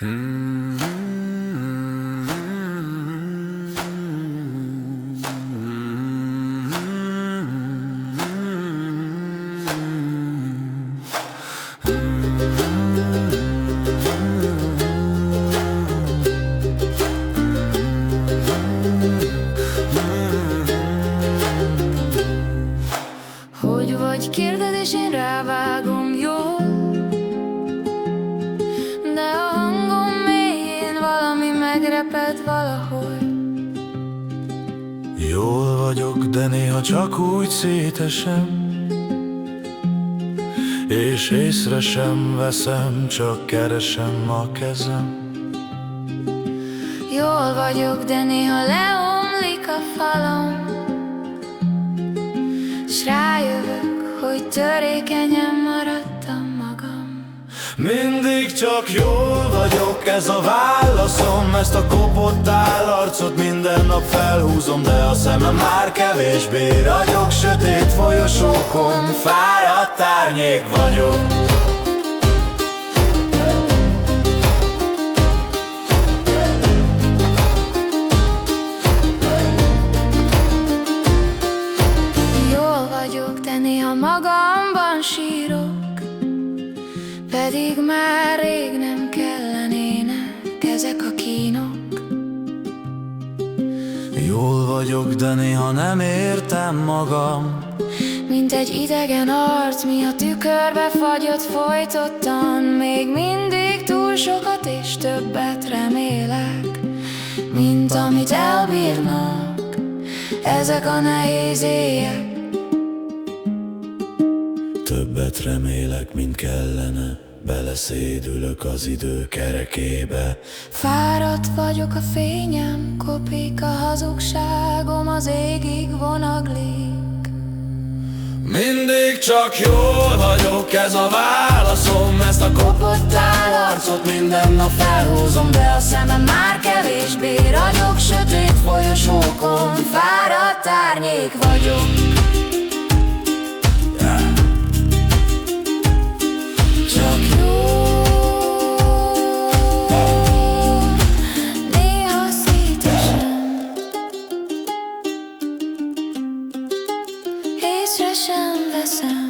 Hogy vagy, kérded, és én rávágom jól, de a hangom mélyén valami megreped valahol. Jól vagyok, de néha csak úgy szétesem, és észre sem veszem, csak keresem a kezem. Jól vagyok, de néha leomlik a falom, s rájövök, hogy törékenyen maradtam magam. Mindig csak jól vagyok, ez a válaszom. Ezt a kopott állarcot minden nap felhúzom, de a szemem már kevésbé ragyog. Sötét folyosókon fáradt árnyék vagyok. De néha magamban sírok, pedig már rég nem kellenének ezek a kínok. Jól vagyok, de néha nem értem magam, mint egy idegen arc, mi a tükörbe fagyott folytottan. Még mindig túl sokat és többet remélek, mint amit elbírnak ezek a nehéz éjek. Többet remélek, mint kellene, beleszédülök az idő kerekébe. Fáradt vagyok, a fényem kopik, a hazugságom az égig vonaglik. Mindig csak jól vagyok, ez a válaszom. Ezt a kopott állarcot minden nap felhúzom, de a szemem már kevésbé ragyog. Sötét folyosókon fáradt árnyék vagyok. Észre sem veszem.